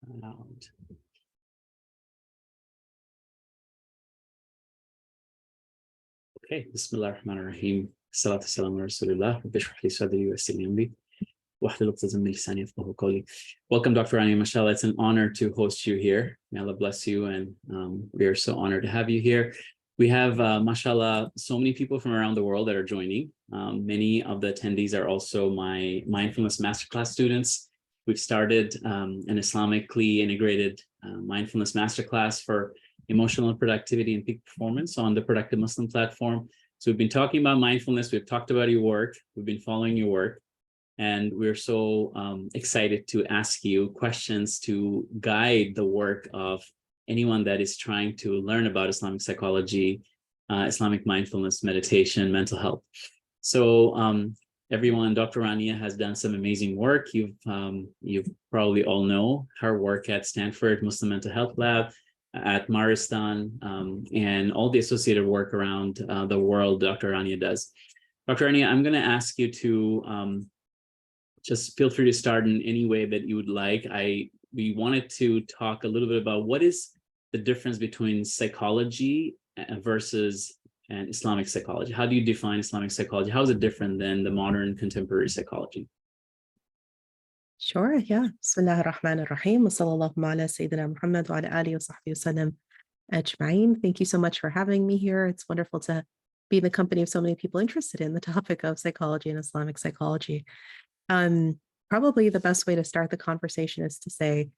Around. Okay, Bismillah ar-Rahman ar-Rahim. Salatu salam ala Rasulullah. Bishrah li sadri wa yassir li amri. Wahlul 'uqdatan min lisani yafqahu qawli. Welcome, Dr. Rania. Mashallah, it's an honor to host you here. May Allah bless you, and we are so honored to have you here. We have, mashallah, so many people from around the world that are joining. Many of the attendees are also my Mindfulness Masterclass students. We've started an Islamically integrated Mindfulness Masterclass for emotional productivity and peak performance on the Productive Muslim platform. So we've been talking about mindfulness. We've talked about your work. We've been following your work. And we're so excited to ask you questions to guide the work of anyone that is trying to learn about Islamic psychology, Islamic mindfulness, meditation, mental health. So everyone, Dr. Rania has done some amazing work. You've probably all know her work at Stanford Muslim Mental Health Lab, at Maristan, and all the associated work around the world Dr. Rania does. Dr. Rania, I'm going to ask you to just feel free to start in any way that you would like. We wanted to talk a little bit about what is the difference between psychology versus Islamic psychology. How do you define Islamic psychology? How is it different than the modern contemporary psychology? Sure, yeah. Bismillah ar-Rahman ar-Rahim. Wa sallallahu ala Sayyidina Muhammad wa ala alihi wa sahbihi wa sallam ajma'in. Thank you so much for having me here. It's wonderful to be in the company of so many people interested in the topic of psychology and Islamic psychology. Probably the best way to start the conversation is to say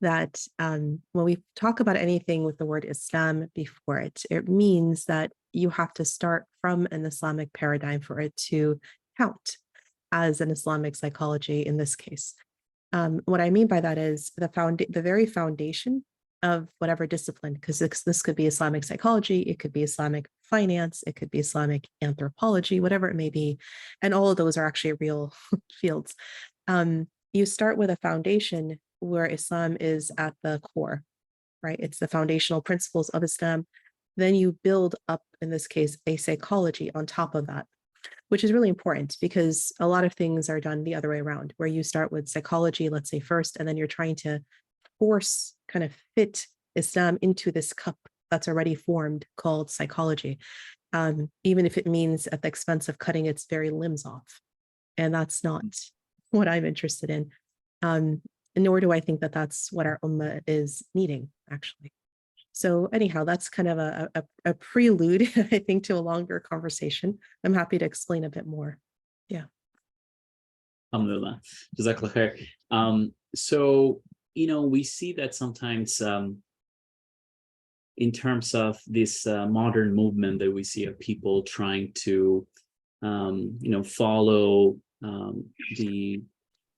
that when we talk about anything with the word Islam before it, it means that you have to start from an Islamic paradigm for it to count as an Islamic psychology in this case. What I mean by that is the very foundation of whatever discipline, because this could be Islamic psychology, it could be Islamic finance, it could be Islamic anthropology, whatever it may be. And all of those are actually real fields. You start with a foundation where Islam is at the core, right? It's the foundational principles of Islam. Then you build up, in this case, a psychology on top of that, which is really important because a lot of things are done the other way around, where you start with psychology, let's say first, and then you're trying to force, kind of fit Islam into this cup that's already formed called psychology, even if it means at the expense of cutting its very limbs off. And that's not what I'm interested in. Nor do I think that that's what our ummah is needing, actually. So anyhow, that's kind of a prelude, I think, to a longer conversation. I'm happy to explain a bit more. Yeah. Alhamdulillah. Jazakallah khair. So, we see that sometimes in terms of this modern movement that we see of people trying to, follow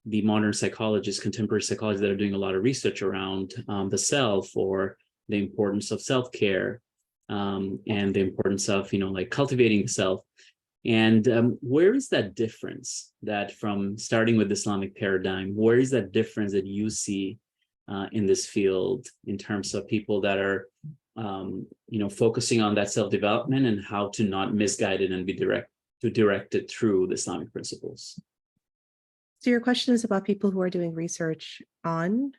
the modern psychologists, contemporary psychologists that are doing a lot of research around the self, or the importance of self-care, and the importance of, like cultivating the self. And where is that difference that from starting with Islamic paradigm, where is that difference that you see in this field in terms of people that are, focusing on that self-development and how to not misguide it and be directed through the Islamic principles? So your question is about people who are doing research on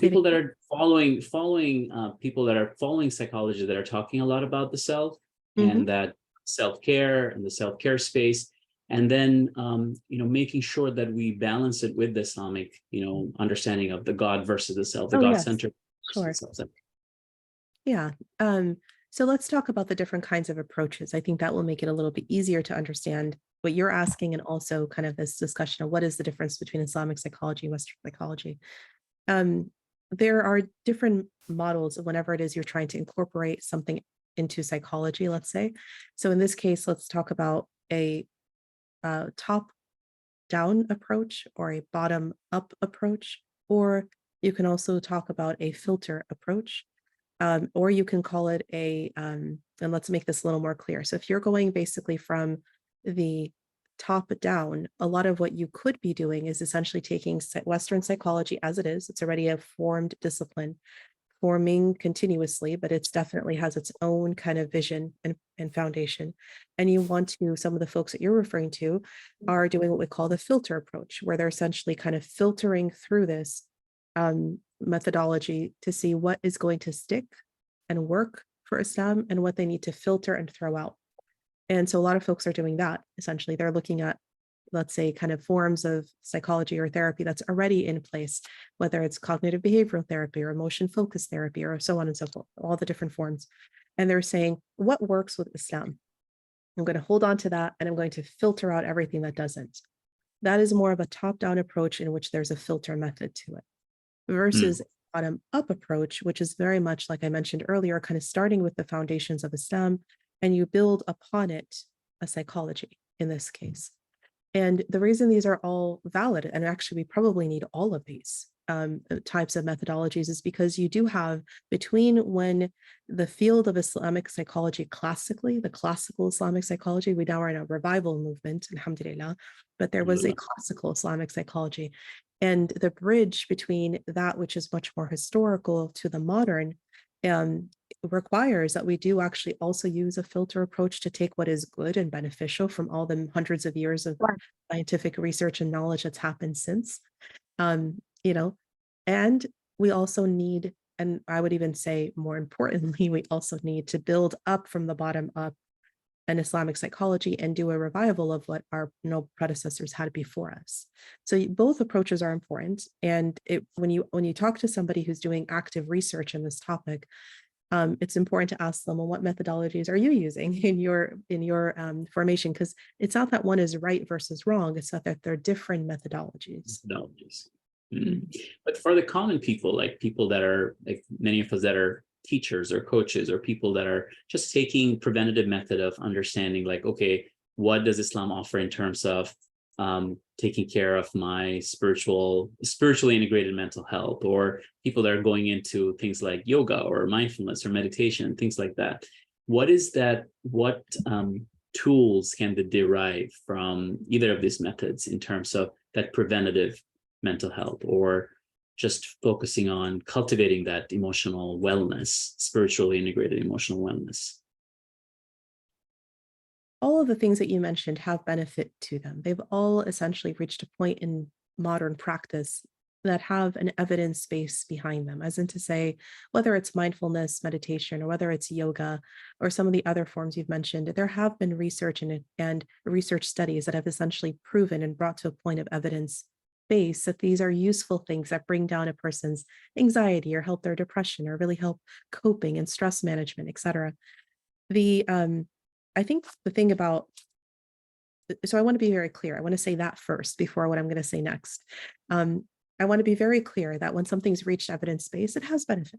people that are following people that are following psychology, that are talking a lot about the self, and that self-care and the self-care space, and then making sure that we balance it with the Islamic understanding of the God versus the self, the God-centered versus the self-centered. Yeah. So let's talk about the different kinds of approaches. I think that will make it a little bit easier to understand what you're asking, and also kind of this discussion of what is the difference between Islamic psychology and Western psychology. There are different models of whenever it is you're trying to incorporate something into psychology, let's say. So in this case, let's talk about a top-down approach or a bottom-up approach, or you can also talk about a filter approach, or you can call it and let's make this a little more clear. So if you're going basically from the top down, a lot of what you could be doing is essentially taking Western psychology as it is. It's already a formed discipline, forming continuously, but it definitely has its own kind of vision and foundation. And you want to, some of the folks that you're referring to are doing what we call the filter approach, where they're essentially kind of filtering through this methodology to see what is going to stick and work for Islam and what they need to filter and throw out. And so a lot of folks are doing that. Essentially, they're looking at, let's say, kind of forms of psychology or therapy that's already in place, whether it's cognitive behavioral therapy or emotion focused therapy or so on and so forth, all the different forms. And they're saying, what works with Islam? I'm going to hold on to that and I'm going to filter out everything that doesn't. That is more of a top-down approach in which there's a filter method to it versus bottom-up approach, which is very much, like I mentioned earlier, kind of starting with the foundations of Islam, and you build upon it a psychology in this case. And the reason these are all valid, and actually we probably need all of these types of methodologies, is because you do have, between when the field of Islamic psychology classically, the classical Islamic psychology, we now are in a revival movement, alhamdulillah, but there was a classical Islamic psychology. And the bridge between that, which is much more historical, to the modern, requires that we do actually also use a filter approach to take what is good and beneficial from all the hundreds of years of scientific research and knowledge that's happened since. You know, and we also need, and I would even say more importantly, we also need to build up from the bottom up an Islamic psychology and do a revival of what our predecessors had before us. So both approaches are important. And when you talk to somebody who's doing active research in this topic, it's important to ask them, well, what methodologies are you using in your formation? Because it's not that one is right versus wrong. It's not that they're different methodologies. But for the common people, like people that are, like many of us that are teachers or coaches or people that are just taking preventative method of understanding, like, okay, what does Islam offer in terms of taking care of my spiritually integrated mental health, or people that are going into things like yoga or mindfulness or meditation, things like that. What tools can they derive from either of these methods in terms of that preventative mental health, or just focusing on cultivating that emotional wellness, spiritually integrated emotional wellness? All of the things that you mentioned have benefit to them. They've all essentially reached a point in modern practice that have an evidence base behind them, as in to say, whether it's mindfulness, meditation, or whether it's yoga, or some of the other forms you've mentioned, there have been research and research studies that have essentially proven and brought to a point of evidence base that these are useful things that bring down a person's anxiety or help their depression or really help coping and stress management, etc. I think the thing about, so I want to be very clear. I want to say that first before what I'm going to say next. I want to be very clear that when something's reached evidence base, it has benefit.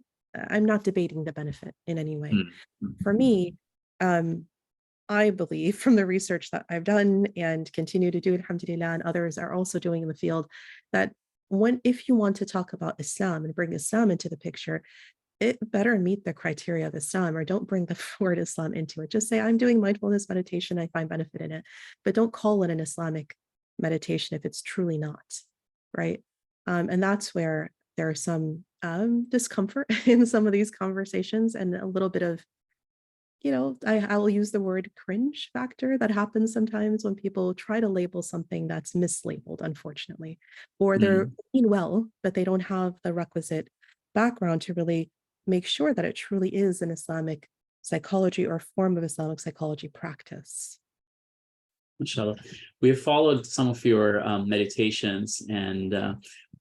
I'm not debating the benefit in any way. For me, I believe from the research that I've done and continue to do, alhamdulillah, and others are also doing in the field, that if you want to talk about Islam and bring Islam into the picture, it better meet the criteria of Islam, or don't bring the word Islam into it. Just say, I'm doing mindfulness meditation, I find benefit in it, but don't call it an Islamic meditation if it's truly not, right? And that's where there's some discomfort in some of these conversations, and a little bit of, I will use the word cringe factor that happens sometimes when people try to label something that's mislabeled, unfortunately, or they're mean well, but they don't have the requisite background to really make sure that it truly is an Islamic psychology or form of Islamic psychology practice. Inshallah. We have followed some of your meditations and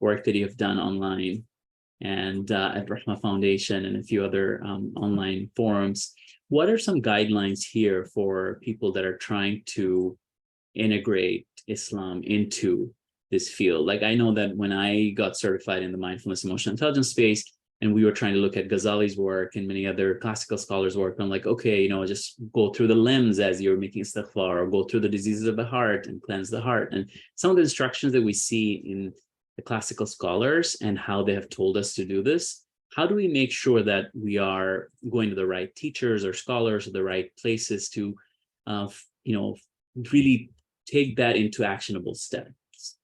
work that you've done online and at Rahma Foundation and a few other online forums. What are some guidelines here for people that are trying to integrate Islam into this field? Like, I know that when I got certified in the mindfulness emotional intelligence space, and we were trying to look at Ghazali's work and many other classical scholars' work, I'm like, okay, just go through the limbs as you're making istighfar, or go through the diseases of the heart and cleanse the heart. And some of the instructions that we see in the classical scholars and how they have told us to do this, how do we make sure that we are going to the right teachers or scholars or the right places to, really take that into actionable steps?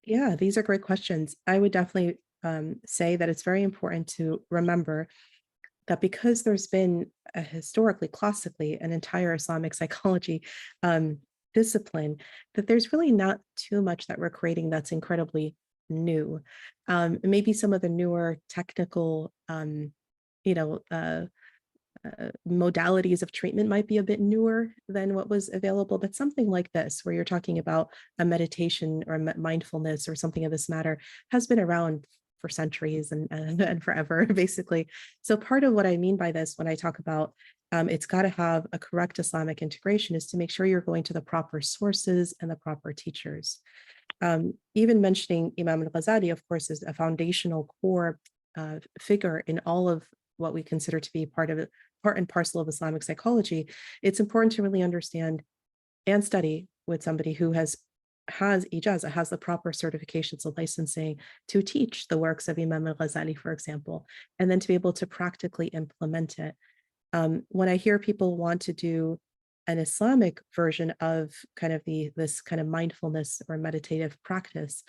Yeah, these are great questions. I would definitely say that it's very important to remember that because there's been historically, classically, an entire Islamic psychology discipline, that there's really not too much that we're creating that's incredibly new. Maybe some of the newer technical, you know, modalities of treatment might be a bit newer than what was available, but something like this, where you're talking about a meditation or mindfulness or something of this matter, has been around for centuries and forever, basically. So part of what I mean by this when I talk about it's got to have a correct Islamic integration is to make sure you're going to the proper sources and the proper teachers. Even mentioning Imam al-Ghazali, of course, is a foundational core figure in all of what we consider to be part and parcel of Islamic psychology. It's important to really understand and study with somebody who has ijazah, has the proper certifications and licensing to teach the works of Imam al-Ghazali, for example, and then to be able to practically implement it. When I hear people want to do an Islamic version of kind of this kind of mindfulness or meditative practice,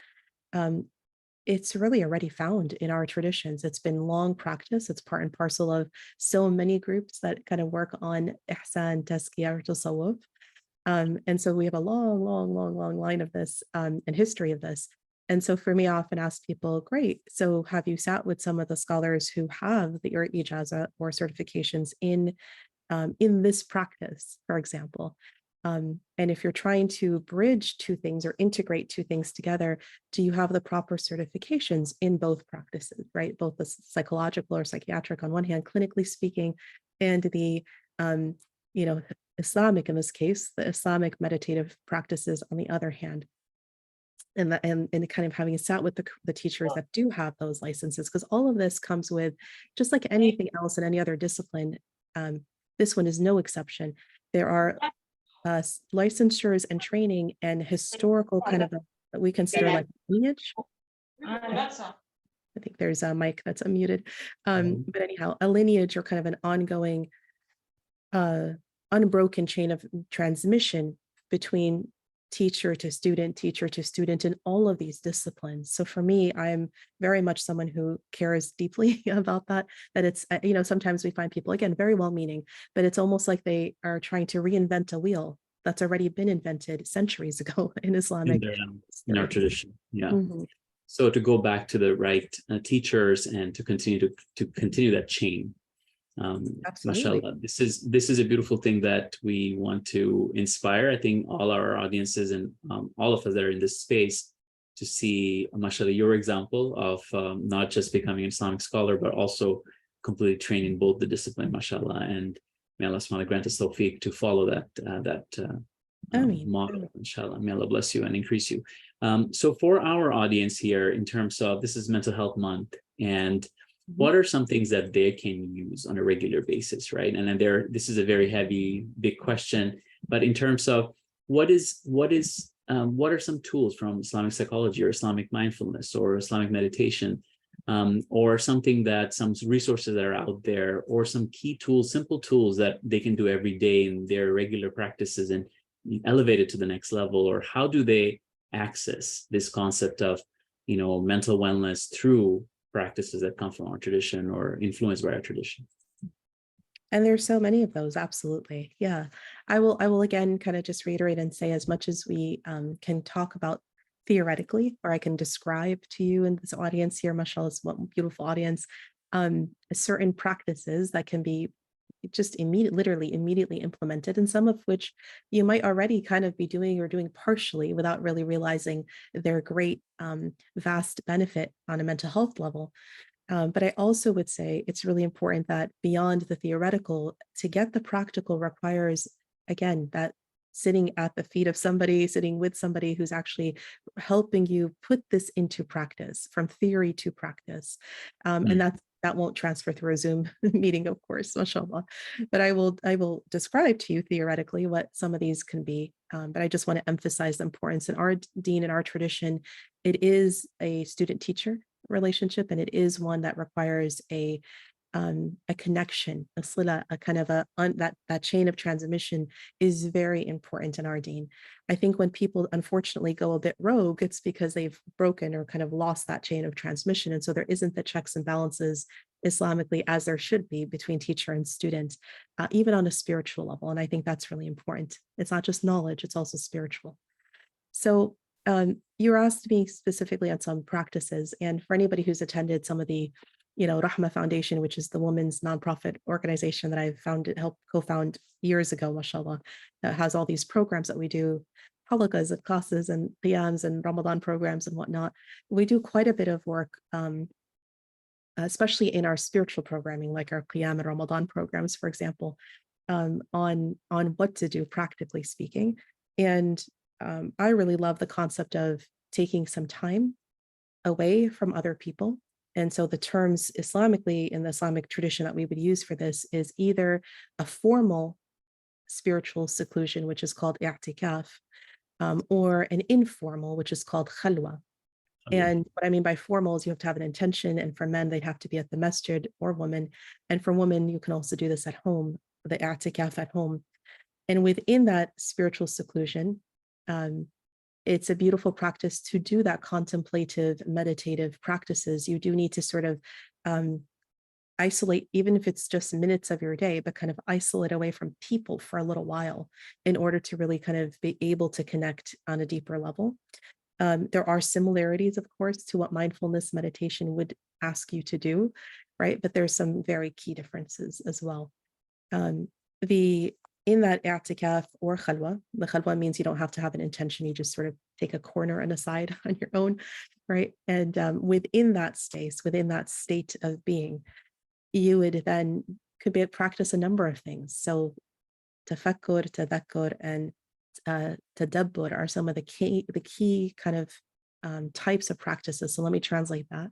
it's really already found in our traditions. It's been long practice. It's part and parcel of so many groups that kind of work on ihsan, tazkiyah, or tasawwuf. And so we have a long line of this and history of this. And so for me, I often ask people, great, so have you sat with some of the scholars who have your ijazah or certifications in this practice, for example? And if you're trying to bridge two things or integrate two things together, do you have the proper certifications in both practices, right? Both the psychological or psychiatric on one hand, clinically speaking, and the, you know, Islamic, in this case, the Islamic meditative practices on the other hand. And kind of having sat with the teachers that do have those licenses, because all of this comes with, just like anything else in any other discipline, this one is no exception. There are licensures and training and historical kind of that we consider like lineage. I think there's a mic that's unmuted. But anyhow, a lineage or kind of an ongoing unbroken chain of transmission between teacher to student in all of these disciplines. So for me, I'm very much someone who cares deeply about that it's, you know, sometimes we find people, again, very well-meaning, but it's almost like they are trying to reinvent a wheel that's already been invented centuries ago in Islamic. In our tradition. Yeah. Mm-hmm. So to go back to the right teachers and to continue that chain. Mashallah, this is a beautiful thing that we want to inspire. I think all our audiences and all of us that are in this space to see, mashallah, your example of not just becoming an Islamic scholar, but also completely training both the discipline, mashallah, and may Allah subhanahu grant us tawfiq to follow that model, inshallah. May Allah bless you and increase you. So for our audience here, in terms of, this is Mental Health Month, and what are some things that they can use on a regular basis, right? And then this is a very heavy, big question, but in terms of what are some tools from Islamic psychology or Islamic mindfulness or Islamic meditation, or some resources that are out there, or some key tools, simple tools that they can do every day in their regular practices and elevate it to the next level? Or how do they access this concept of, you know, mental wellness through practices that come from our tradition or influenced by our tradition? And there's so many of those, absolutely. Yeah. I will again kind of just reiterate and say, as much as we can talk about theoretically, or I can describe to you in this audience here, mashallah, it's one beautiful audience, certain practices that can be just immediately implemented, and some of which you might already kind of be doing or doing partially without really realizing their great vast benefit on a mental health level. But I also would say it's really important that beyond the theoretical, to get the practical requires, again, that sitting at the feet of somebody, sitting with somebody who's actually helping you put this into practice, from theory to practice. And that won't transfer through a Zoom meeting, of course, mashallah. But I will describe to you theoretically what some of these can be. But I just want to emphasize the importance. In our deen, in our tradition, it is a student-teacher relationship, and it is one that requires a connection, a sila, a kind of that chain of transmission is very important in our deen. I think when people unfortunately go a bit rogue, it's because they've broken or kind of lost that chain of transmission. And so there isn't the checks and balances Islamically as there should be between teacher and student, even on a spiritual level. And I think that's really important. It's not just knowledge, it's also spiritual. So You were asked me specifically on some practices, and for anybody who's attended some of the, Rahma Foundation, which is the women's nonprofit organization that I founded, helped co-found years ago, mashallah, that has all these programs that we do, halakas and classes and qiyams and Ramadan programs and whatnot. We do quite a bit of work, especially in our spiritual programming, like our qiyam and Ramadan programs, for example, on what to do, practically speaking. And I really love the concept of taking some time away from other people. And so the terms Islamically in the Islamic tradition that we would use for this is either a formal spiritual seclusion, which is called i'tikaf, or an informal, which is called khalwa. And what I mean by formal is you have to have an intention. And for men, they'd have to be at the masjid, or women. And for women, you can also do this at home, the i'tikaf at home. And within that spiritual seclusion, it's a beautiful practice to do that contemplative, meditative practices. You do need to sort of isolate, even if it's just minutes of your day, but kind of isolate away from people for a little while in order to really kind of be able to connect on a deeper level. There are similarities, of course, to what mindfulness meditation would ask you to do, right? But there's some very key differences as well. In that i'tikaf or khalwa, the khalwa means you don't have to have an intention. You just sort of take a corner and aside on your own, right? And within that space, within that state of being, you would then practice a number of things. So tafakkur, tadakkur, and tadabbur are some of the key kind of types of practices. So let me translate that.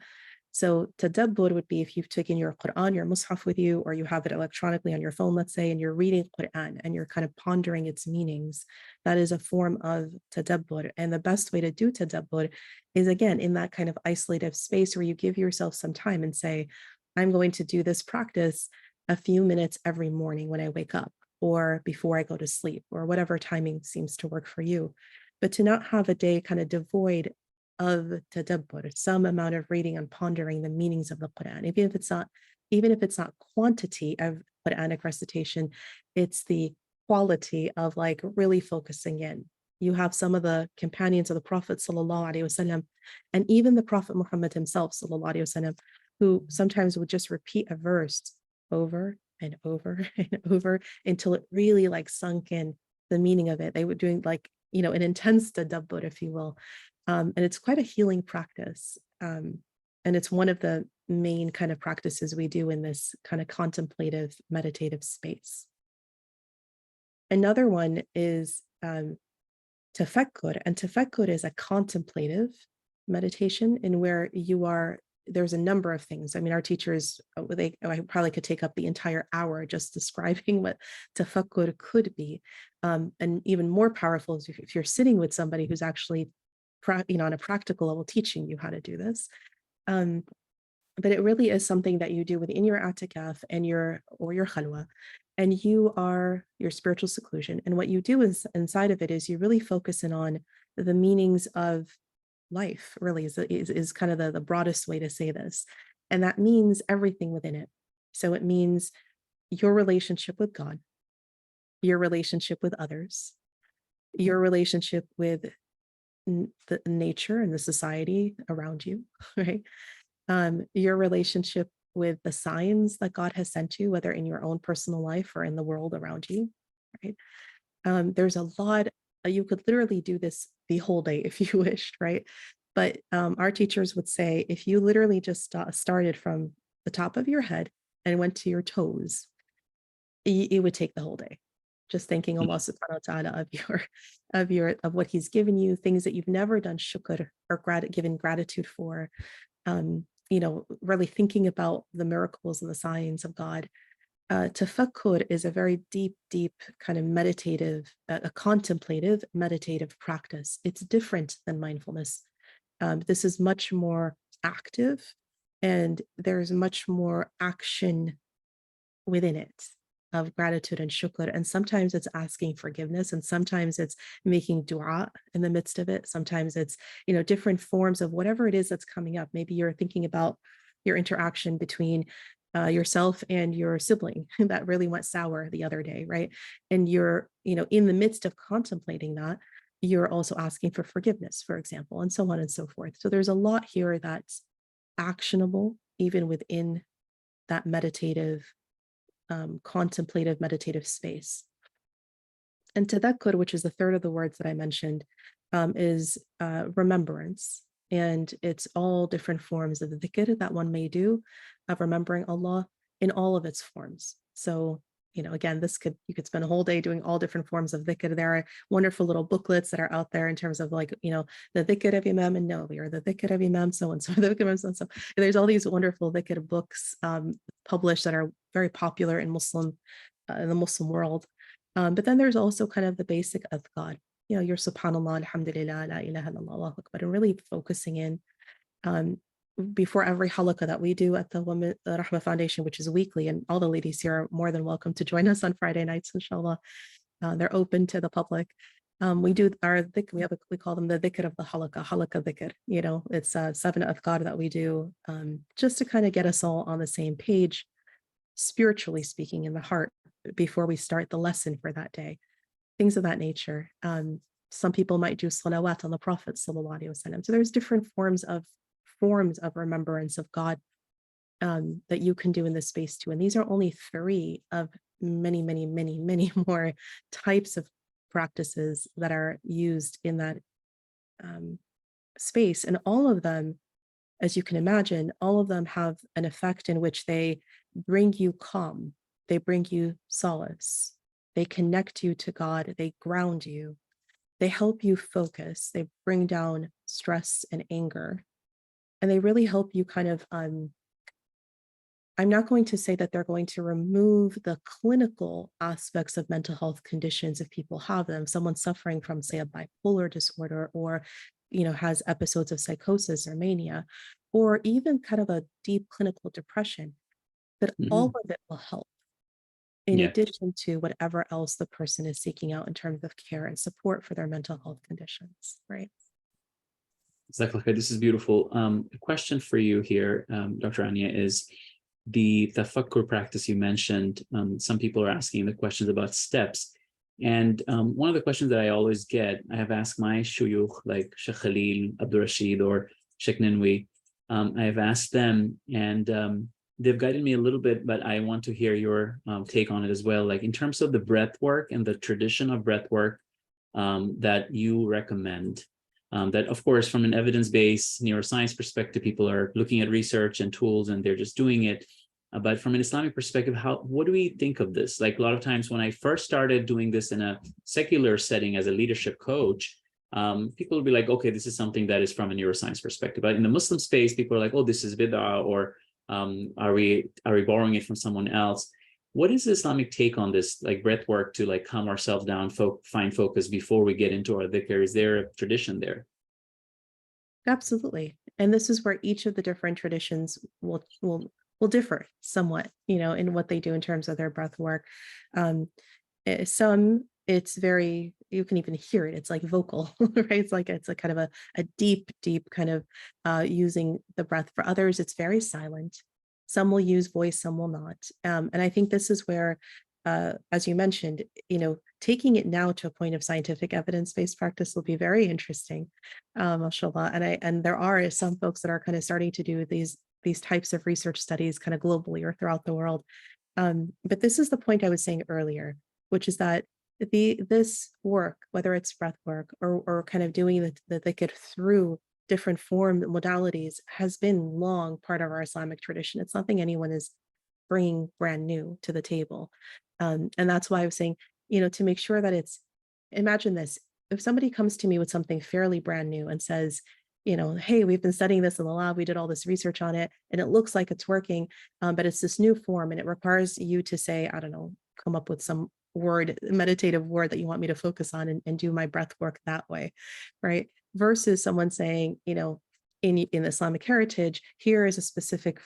So tadabbur would be if you've taken your Quran, your mushaf with you, or you have it electronically on your phone, let's say, and you're reading Quran and you're kind of pondering its meanings. That is a form of tadabbur. And the best way to do tadabbur is, again, in that kind of isolative space where you give yourself some time and say, I'm going to do this practice a few minutes every morning when I wake up, or before I go to sleep, or whatever timing seems to work for you. But to not have a day kind of devoid of tadabbur, some amount of reading and pondering the meanings of the Quran, even if it's not quantity of Quranic recitation, it's the quality of like really focusing in. You have some of the companions of the Prophet sallallahu alaihi wasallam, and even the Prophet Muhammad himself sallallahu alaihi wasallam, who sometimes would just repeat a verse over and over and over until it really like sunk in the meaning of it. They were doing like, an intense tadabbur, if you will. And it's quite a healing practice. And it's one of the main kind of practices we do in this kind of contemplative, meditative space. Another one is tafakkur. And tafakkur is a contemplative meditation in where there's a number of things. I mean, our teachers, I probably could take up the entire hour just describing what tafakkur could be. And even more powerful is if you're sitting with somebody who's actually on a practical level teaching you how to do this. But it really is something that you do within your i'tikaf and your khalwa, and your spiritual seclusion. And what you do is inside of it is you really focus in on the meanings of life, really is kind of the broadest way to say this. And that means everything within it. So it means your relationship with God, your relationship with others, your relationship with the nature and the society around you, right? Your relationship with the signs that God has sent you, whether in your own personal life or in the world around you, right? There's a lot, you could literally do this the whole day if you wished, right? But our teachers would say, if you literally just started from the top of your head and went to your toes, it would take the whole day. Just thanking Allah subhanahu wa ta'ala of what he's given you, things that you've never done shukr or given gratitude for, really thinking about the miracles and the signs of God. Tafakkur is a very deep kind of meditative, a contemplative meditative practice. It's different than mindfulness. This is much more active, and there's much more action within it of gratitude and shukr. And sometimes it's asking forgiveness, and sometimes it's making dua in the midst of it. Sometimes it's, different forms of whatever it is that's coming up. Maybe you're thinking about your interaction between yourself and your sibling that really went sour the other day, right? And you're, in the midst of contemplating that, you're also asking for forgiveness, for example, and so on and so forth. So there's a lot here that's actionable, even within that meditative, contemplative, meditative space. And tadakkur, which is the third of the words that I mentioned, is remembrance. And it's all different forms of the dhikr that one may do, of remembering Allah in all of its forms. So, again, you could spend a whole day doing all different forms of dhikr. There are wonderful little booklets that are out there in terms of like, the dhikr of Imam and Nawawi, or the dhikr of Imam so-and-so, the dhikr of so-and-so. There's all these wonderful dhikr books published that are very popular in the Muslim world. But then there's also kind of the basic adhkar, your subhanallah, alhamdulillah, la ilaha illallah, Allahu akbar, and really focusing in before every halaqah that we do at the Rahma Foundation, which is weekly, and all the ladies here are more than welcome to join us on Friday nights, inshallah. They're open to the public. We do our dhikr, we call them the dhikr of the halaqah dhikr. It's 7 adhkar that we do just to kind of get us all on the same page, spiritually speaking, in the heart, before we start the lesson for that day, things of that nature. Some people might do salawat on the Prophet sallallahu alaihi wasallam. So there's different forms of remembrance of God that you can do in this space too. And these are only 3 of many, many, many, many more types of practices that are used in that space. And all of them, as you can imagine, all of them have an effect in which they bring you calm. They bring you solace. They connect you to God. They ground you. They help you focus. They bring down stress and anger. And they really help you kind of, I'm not going to say that they're going to remove the clinical aspects of mental health conditions if people have them. Someone suffering from, say, a bipolar disorder, or, has episodes of psychosis or mania, or even kind of a deep clinical depression, but all of it will help, in addition to whatever else the person is seeking out in terms of care and support for their mental health conditions, right? Exactly. This is beautiful. A question for you here, Dr. Rania, is the tafakkur practice you mentioned. Some people are asking the questions about steps. And one of the questions that I always get, I have asked my shuyukh, like Sheikh Khalil, Abdul Rashid, or Sheikh Ninwi. I have asked them, and they've guided me a little bit, but I want to hear your take on it as well. Like in terms of the breath work and the tradition of breath work that you recommend, that of course, from an evidence-based neuroscience perspective, people are looking at research and tools and they're just doing it. But from an Islamic perspective, what do we think of this? Like a lot of times when I first started doing this in a secular setting as a leadership coach, people will be like, okay, this is something that is from a neuroscience perspective. But in the Muslim space, people are like, oh, this is bid'ah, or are we borrowing it from someone else? What is the Islamic take on this, like breath work to like calm ourselves down, find focus before we get into our dhikr? Is there a tradition there? Absolutely. And this is where each of the different traditions will differ somewhat, in what they do in terms of their breath work. Some, it's very, you can even hear it. It's like vocal, right? It's a kind of a deep kind of using the breath. For others, it's very silent. Some will use voice, some will not. And I think this is where, as you mentioned, taking it now to a point of scientific evidence-based practice will be very interesting, mashallah. And there are some folks that are kind of starting to do these types of research studies kind of globally or throughout the world. But this is the point I was saying earlier, which is that this work, whether it's breath work or kind of doing the dhikr through different modalities, has been long part of our Islamic tradition. It's nothing anyone is bringing brand new to the table. And that's why I was saying, to make sure that imagine this, if somebody comes to me with something fairly brand new and says, hey, we've been studying this in the lab, we did all this research on it, and it looks like it's working, but it's this new form, and it requires you to say, I don't know, come up with some meditative word that you want me to focus on and do my breath work that way, right? Versus someone saying, in Islamic heritage, here is a specific,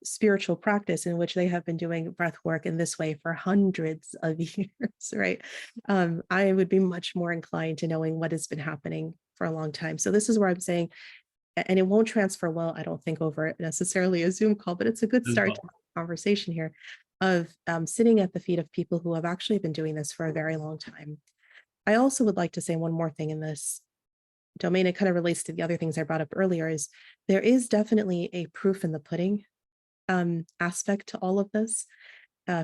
spiritual practice in which they have been doing breath work in this way for hundreds of years, right? I would be much more inclined to knowing what has been happening for a long time. So this is where I'm saying, and it won't transfer well, I don't think, over necessarily a Zoom call, but it's a good start to the conversation here of sitting at the feet of people who have actually been doing this for a very long time. I also would like to say one more thing in this domain. It kind of relates to the other things I brought up earlier, is there is definitely a proof in the pudding aspect to all of this.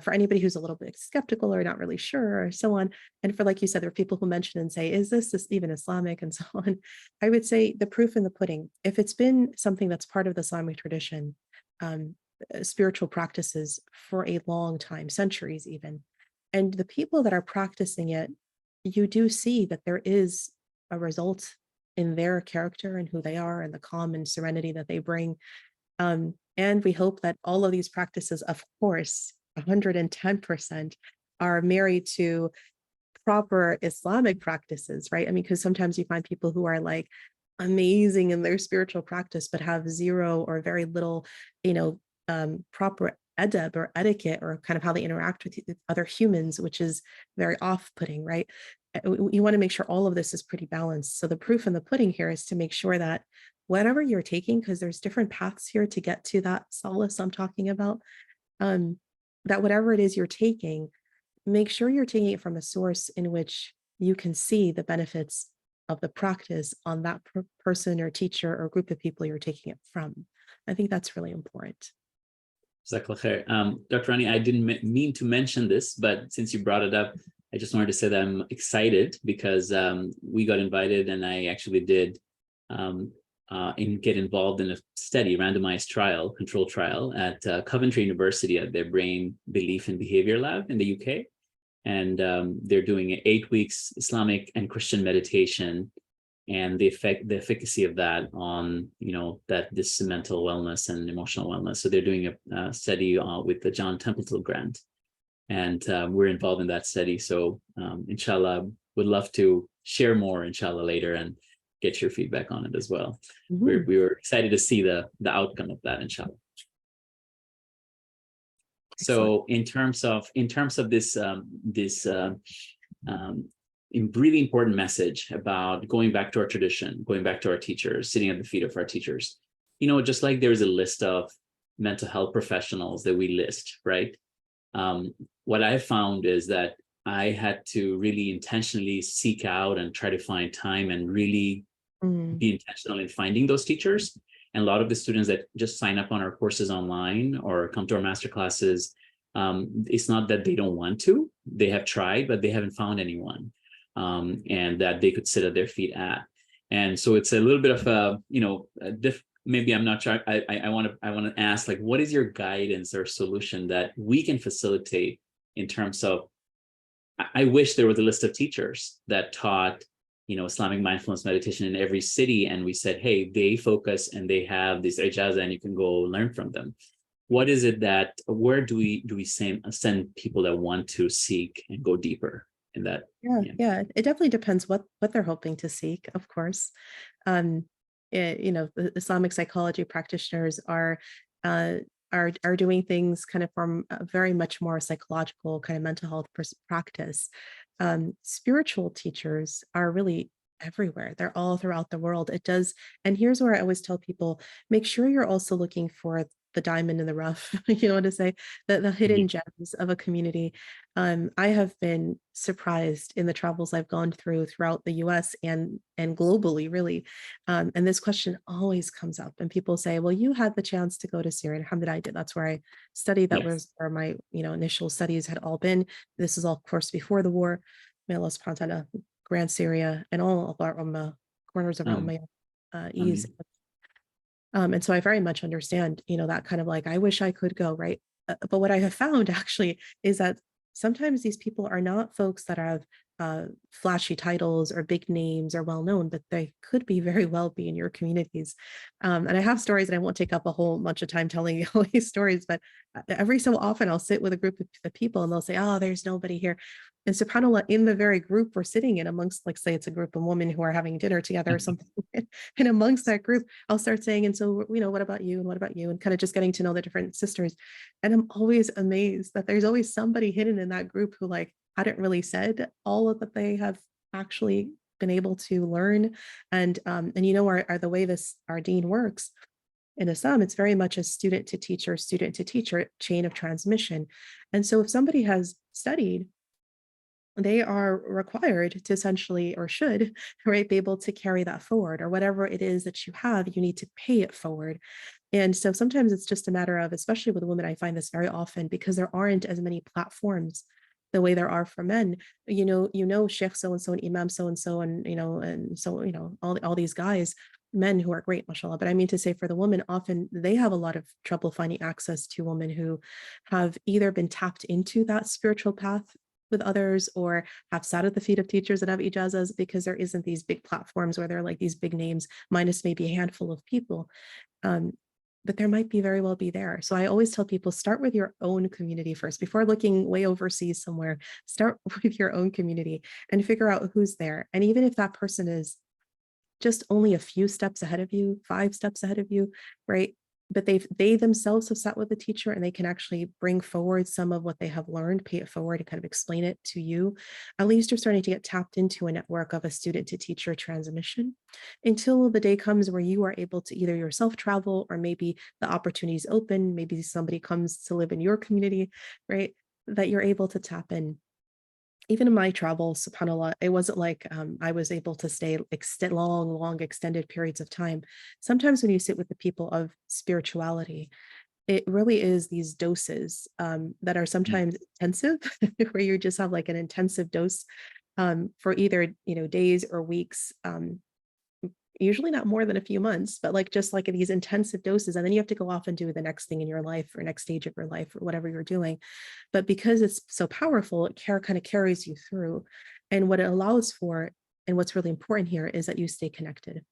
For anybody who's a little bit skeptical or not really sure or so on. And for, like you said, there are people who mention and say, is this even Islamic and so on? I would say the proof in the pudding. If it's been something that's part of the Islamic tradition, um, spiritual practices for a long time, centuries even, and the people that are practicing it, you do see that there is a result in their character and who they are and the calm and serenity that they bring. And we hope that all of these practices, of course, 110% are married to proper Islamic practices, right? I mean, because sometimes you find people who are like amazing in their spiritual practice, but have zero or very little, proper adab or etiquette or kind of how they interact with other humans, which is very off-putting, right? You want to make sure all of this is pretty balanced. So the proof in the pudding here is to make sure that whatever you're taking, because there's different paths here to get to that solace I'm talking about, um, that whatever it is you're taking, make sure you're taking it from a source in which you can see the benefits of the practice on that person or teacher or group of people you're taking it from. I think that's really important. Dr. Rania, I didn't mean to mention this, but since you brought it up, I just wanted to say that I'm excited because we got invited, and I actually did get involved in a study, randomized trial, control trial at Coventry University at their Brain, Belief and Behavior Lab in the UK. And they're doing 8 weeks Islamic and Christian meditation, and the efficacy of that on, this mental wellness and emotional wellness. So they're doing a study with the John Templeton grant, and we're involved in that study. So inshallah, would love to share more, inshallah, later and get your feedback on it as well. Mm-hmm. We were excited to see the outcome of that, inshallah. So in terms of this really important message about going back to our tradition, going back to our teachers, sitting at the feet of our teachers, just like there's a list of mental health professionals that we list, right? What I found is that I had to really intentionally seek out and try to find time and really be intentional in finding those teachers. And a lot of the students that just sign up on our courses online or come to our master classes, it's not that they don't want to. They have tried, but they haven't found anyone, and that they could sit at their feet at. And so it's a little bit of a, maybe I'm not sure. I want to ask, like, what is your guidance or solution that we can facilitate in terms of? I wish there was a list of teachers that taught Islamic mindfulness meditation in every city, and we said, hey, they focus and they have this ijazah and you can go learn from them. What is it that, where do we send people that want to seek and go deeper in that? Yeah, it definitely depends what they're hoping to seek, of course. The Islamic psychology practitioners are doing things kind of from a very much more psychological kind of mental health practice. Spiritual teachers are really everywhere. They're all throughout the world. And here's where I always tell people, make sure you're also looking for the diamond in the rough, you know what to say, the hidden gems of a community. I have been surprised in the travels I've gone throughout the US and globally, really. And this question always comes up, and people say, well, you had the chance to go to Syria. And alhamdulillah, I did. That's where I studied. That was where my initial studies had all been. This is all, of course, before the war. May Allah subhanahu wa ta'ala grant Syria and all of our corners of our ummah ease. And so I very much understand, that kind of like, I wish I could go, right? But what I have found actually is that sometimes these people are not folks that have flashy titles or big names or well known, but they could be very well be in your communities. And I have stories, and I won't take up a whole bunch of time telling you all these stories, but every so often I'll sit with a group of people and they'll say, oh, there's nobody here. And subhanAllah, in the very group we're sitting in, amongst, like, say it's a group of women who are having dinner together or something, and amongst that group, I'll start saying, and so, what about you? And what about you? And kind of just getting to know the different sisters. And I'm always amazed that there's always somebody hidden in that group who, like, hadn't really said all of that they have actually been able to learn. And the way our deen works in Islam, it's very much a student to teacher chain of transmission. And so if somebody has studied they are required to essentially, or should, right, be able to carry that forward, or whatever it is that you have, you need to pay it forward. And so sometimes it's just a matter of, especially with women, I find this very often because there aren't as many platforms the way there are for men. Sheikh so and so and Imam so and so, and so, all these guys, men who are great, mashallah. But I mean to say, for the women, often they have a lot of trouble finding access to women who have either been tapped into that spiritual path with others, or have sat at the feet of teachers that have ijazas, because there isn't these big platforms where they're like these big names, minus maybe a handful of people. Um, but there might very well be there. So I always tell people, start with your own community first before looking way overseas somewhere. Start with your own community and figure out who's there. And even if that person is just only a few steps ahead of you, 5 steps ahead of you, right? But they themselves have sat with the teacher, and they can actually bring forward some of what they have learned, pay it forward, and kind of explain it to you. At least you're starting to get tapped into a network of a student to teacher transmission, until the day comes where you are able to either yourself travel, or maybe the opportunities open, maybe somebody comes to live in your community, right? That you're able to tap in. Even in my travels, subhanAllah, it wasn't like I was able to stay long extended periods of time. Sometimes when you sit with the people of spirituality, it really is these doses that are sometimes intensive, where you just have like an intensive dose for either days or weeks. Usually not more than a few months, but like just like these intensive doses. And then you have to go off and do the next thing in your life, or next stage of your life, or whatever you're doing. But because it's so powerful, it kind of carries you through. And what it allows for, and what's really important here, is that you stay connected.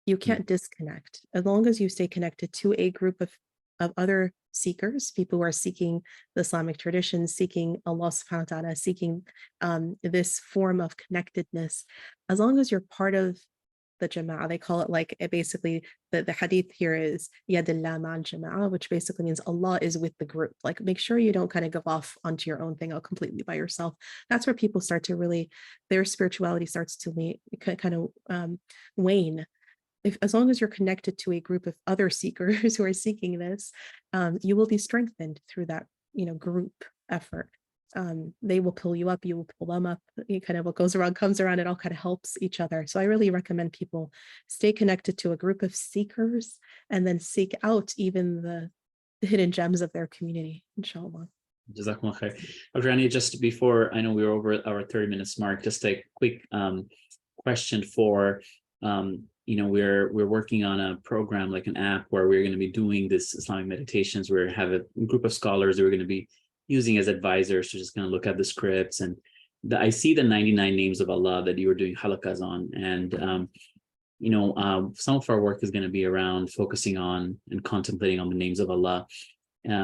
You can't disconnect. As long as you stay connected to a group of other seekers, people who are seeking the Islamic tradition, seeking Allah subhanahu wa ta'ala, seeking this form of connectedness, as long as you're part of the jama'ah. They call it like basically the hadith here is yadillah ma'al jama'ah, which basically means Allah is with the group. Like, make sure you don't kind of go off onto your own thing out completely by yourself. That's where people start to really, their spirituality starts to kind of wane. As long as you're connected to a group of other seekers who are seeking this, you will be strengthened through that group effort. They will pull you up, you will pull them up. Kind of what goes around comes around. It all kind of helps each other. So I really recommend people stay connected to a group of seekers, and then seek out even the hidden gems of their community, inshallah. Jazakumullah khair. Dr. Rania, just before, I know we were over our 30 minutes mark, just a quick question for, we're working on a program, like an app, where we're going to be doing this Islamic meditations. We have a group of scholars that we're going to be using as advisors to just kind of look at the scripts. And I see the 99 names of Allah that you were doing halakas on. And, some of our work is going to be around focusing on and contemplating on the names of Allah.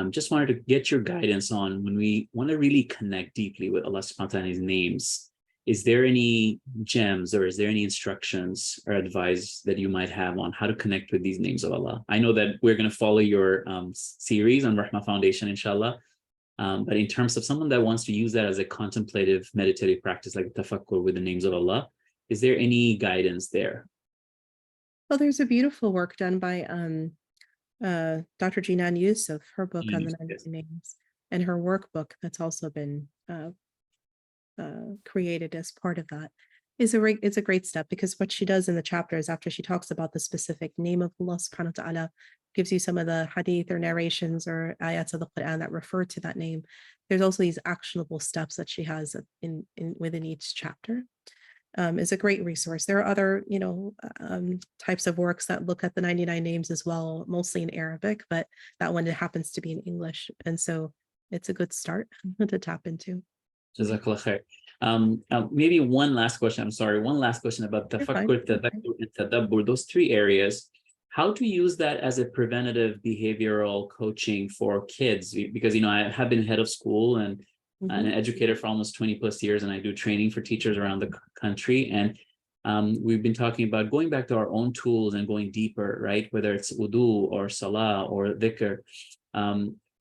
Just wanted to get your guidance on, when we want to really connect deeply with Allah subhanahu wa ta'ala's names, is there any gems, or is there any instructions or advice that you might have on how to connect with these names of Allah? I know that we're going to follow your series on Rahmah Foundation, inshallah. But in terms of someone that wants to use that as a contemplative, meditative practice, like tafakkur with the names of Allah, is there any guidance there? Well, there's a beautiful work done by Dr. Jinan Yusuf, her book on the 99 names, and her workbook that's also been created as part of that. It's a great step, because what she does in the chapters, after she talks about the specific name of Allah subhanahu wa ta'ala, gives you some of the hadith or narrations or ayats of the Quran that refer to that name. There's also these actionable steps that she has within each chapter. Is a great resource. There are other, types of works that look at the 99 names as well, mostly in Arabic, but that one happens to be in English. And so it's a good start to tap into. Jazakallah khair. Maybe one last question. I'm sorry. One last question about tafakkur, tadakkur, and tadabbur, those 3 areas. How to use that as a preventative behavioral coaching for kids? Because, I have been head of school and an educator for almost 20 plus years, and I do training for teachers around the country. And we've been talking about going back to our own tools and going deeper, right? Whether it's wudu or salah or dhikr.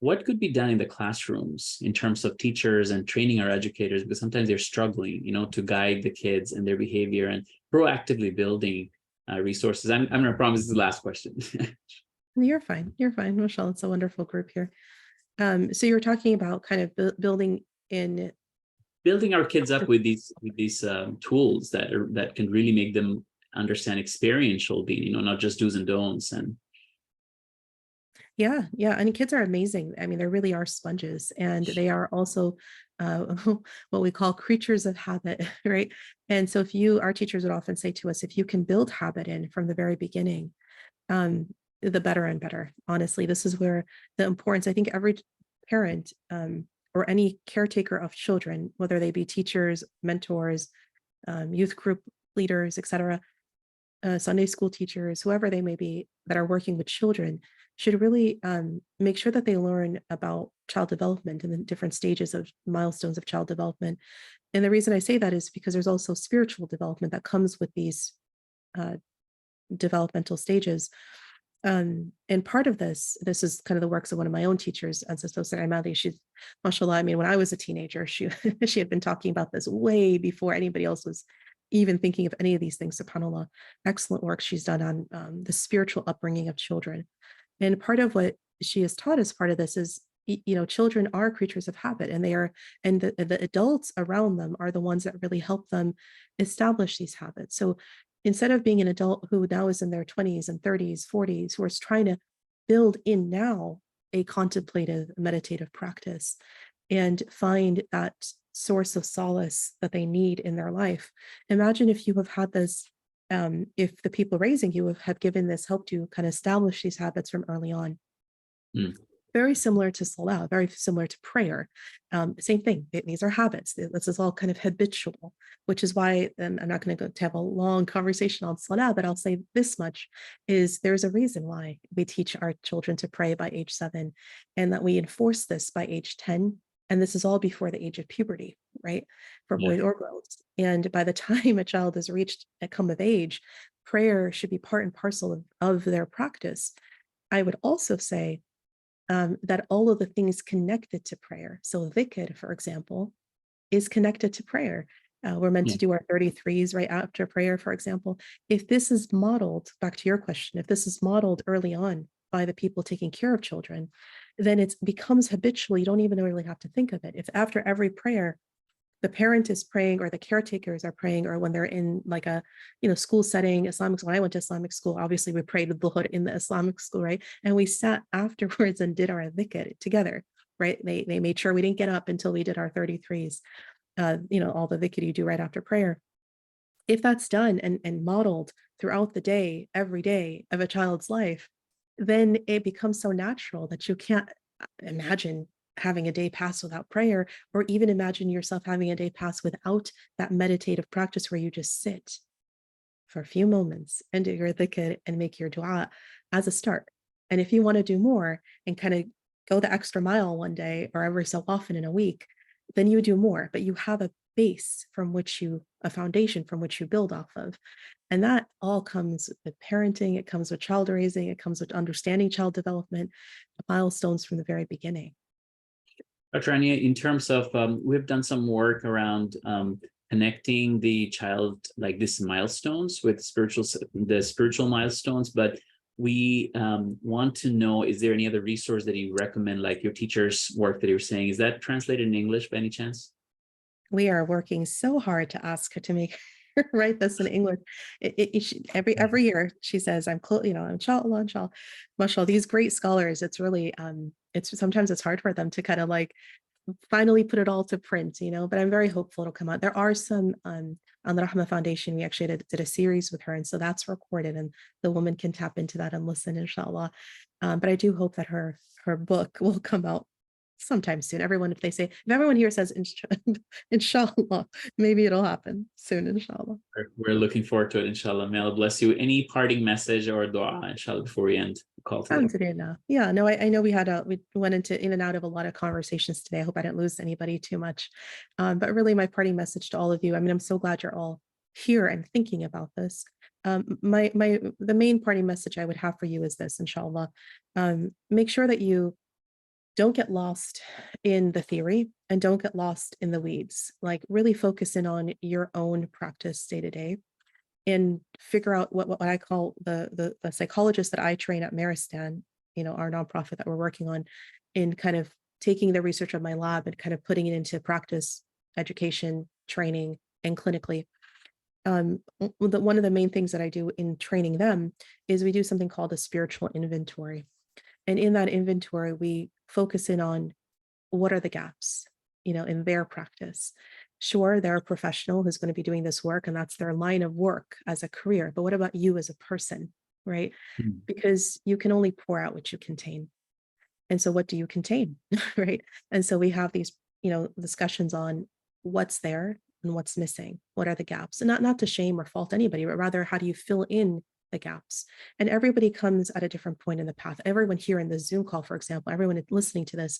What could be done in the classrooms in terms of teachers and training our educators? Because sometimes they're struggling, to guide the kids and their behavior, and proactively building resources. I'm going to promise this is the last question. You're fine. You're fine. Michelle, it's a wonderful group here. So you're talking about kind of building building our kids up with these tools that can really make them understand experiential being, not just do's and don'ts. And yeah, yeah. And kids are amazing. I mean, they really are sponges, and they are also what we call creatures of habit, right? And so our teachers would often say to us, if you can build habit in from the very beginning, um, the better and better. Honestly, this is where the importance, I think every parent or any caretaker of children, whether they be teachers, mentors, youth group leaders, etc., Sunday school teachers, whoever they may be that are working with children, should really make sure that they learn about child development and the different stages of milestones of child development. And the reason I say that is because there's also spiritual development that comes with these uh, developmental stages. And part of this is kind of the works of one of my own teachers, and so Amadi, she's, mashallah, I mean, when I was a teenager, she she had been talking about this way before anybody else was even thinking of any of these things. SubhanAllah, excellent work she's done on the spiritual upbringing of children. And part of what she has taught as part of this is, children are creatures of habit, and the adults around them are the ones that really help them establish these habits. So instead of being an adult who now is in their 20s and 30s, 40s, who is trying to build in now a contemplative, meditative practice and find that source of solace that they need in their life. Imagine if you have had this, if the people raising you have given this, helped you kind of establish these habits from early on. mm, Very similar to salah, very similar to prayer. Same thing. These are habits. This is all kind of habitual, which is why, and I'm not going to go to have a long conversation on salah, but I'll say this much is there's a reason why we teach our children to pray by age 7, and that we enforce this by age 10. And this is all before the age of puberty, right? For yeah. boys or girls. And by the time a child has reached a come of age, prayer should be part and parcel of their practice. I would also say that all of the things connected to prayer. So dhikr, for example, is connected to prayer. We're meant Yeah. to do our 33s right after prayer, for example. If this is modeled, back to your question, if this is modeled early on by the people taking care of children, then it becomes habitual. You don't even really have to think of it. If after every prayer, the parent is praying or the caretakers are praying, or when they're in like a school setting, Islamic, when I went to Islamic school, obviously we prayed with dhuhr in the Islamic school, right? And we sat afterwards and did our dhikr together, right? They made sure we didn't get up until we did our 33s, all the dhikr you do right after prayer. If that's done and modeled throughout the day, every day of a child's life, then it becomes so natural that you can't imagine having a day pass without prayer, or even imagine yourself having a day pass without that meditative practice where you just sit for a few moments and do your dhikr and make your dua as a start. And if you want to do more and kind of go the extra mile one day or every so often in a week, then you do more, but you have a base a foundation from which you build off of. And that all comes with parenting, it comes with child raising, it comes with understanding child development, milestones from the very beginning. Dr. Rania, in terms of, we've done some work around connecting the child, like these milestones with the spiritual milestones, but we want to know, is there any other resource that you recommend, like your teacher's work that you're saying? Is that translated in English by any chance? We are working so hard to ask her to make her write this in English. Every year she says, I'm close, inshallah, inshallah, mashallah, these great scholars, it's really, sometimes it's hard for them to kind of like finally put it all to print, but I'm very hopeful it'll come out. There are some, on the Rahma Foundation, we actually did a series with her. And so that's recorded and the woman can tap into that and listen, inshallah. But I do hope that her book will come out sometime soon. If everyone here says inshallah, maybe it'll happen soon, inshallah. We're looking forward to it, inshallah. May Allah bless you. Any parting message or dua, inshallah, before we end the call today? Yeah, no, I know we went in and out of a lot of conversations today. I hope I didn't lose anybody too much. But really my parting message to all of you, I mean, I'm so glad you're all here and thinking about this. The main parting message I would have for you is this, inshallah. Make sure that you don't get lost in the theory and don't get lost in the weeds. Like really focus in on your own practice day to day and figure out what I call the psychologist that I train at Maristan, our nonprofit that we're working on, in kind of taking the research of my lab and kind of putting it into practice education, training, and clinically. One of the main things that I do in training them is we do something called a spiritual inventory. And in that inventory, we focus in on what are the gaps, in their practice. Sure, they're a professional who's going to be doing this work, and that's their line of work as a career. But what about you as a person, right? Mhm. Because you can only pour out what you contain. And so what do you contain, right? And so we have these, discussions on what's there and what's missing. What are the gaps? And not to shame or fault anybody, but rather how do you fill in the gaps? And everybody comes at a different point in the path. Everyone here in the Zoom call, for example, everyone listening to this,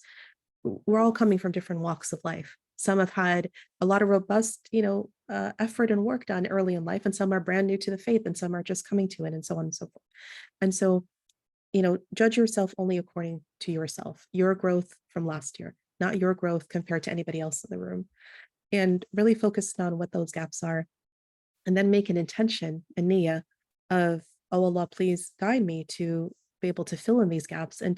we're all coming from different walks of life. Some have had a lot of robust, effort and work done early in life, and some are brand new to the faith, and some are just coming to it, and so on and so forth. And so, judge yourself only according to yourself, your growth from last year, not your growth compared to anybody else in the room, and really focus on what those gaps are, and then make an intention, a niyyah of, oh Allah, please guide me to be able to fill in these gaps and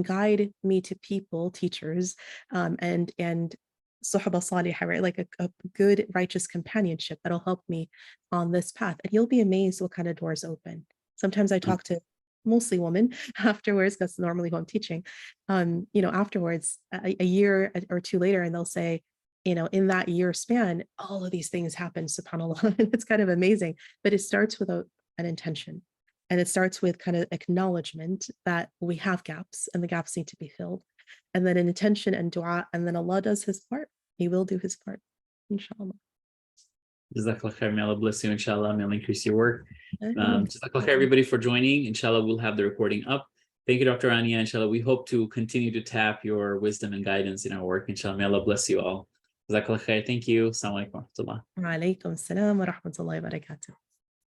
guide me to people, teachers, and suhba salihah, right? Like a good, righteous companionship that'll help me on this path. And you'll be amazed what kind of doors open. Sometimes I talk to mostly women afterwards, that's normally who I'm teaching, afterwards, a year or two later, and they'll say, in that year span, all of these things happen, subhanAllah. And it's kind of amazing, but it starts with an intention. And it starts with kind of acknowledgement that we have gaps and the gaps need to be filled. And then an intention and dua, and then Allah does his part. He will do his part, inshallah. Jazakallah khair. May Allah bless you, inshallah. May Allah increase your work. Ameen. Jazakallah khair, everybody, for joining. Inshallah, we'll have the recording up. Thank you, Dr. Rania. Inshallah, we hope to continue to tap your wisdom and guidance in our work. Inshallah, may Allah bless you all. Jazakallah khair. Thank you. Assalamu alaikum wa rahmatullah. Wa alaikum assalam wa rahmatullahi wa barakatuh.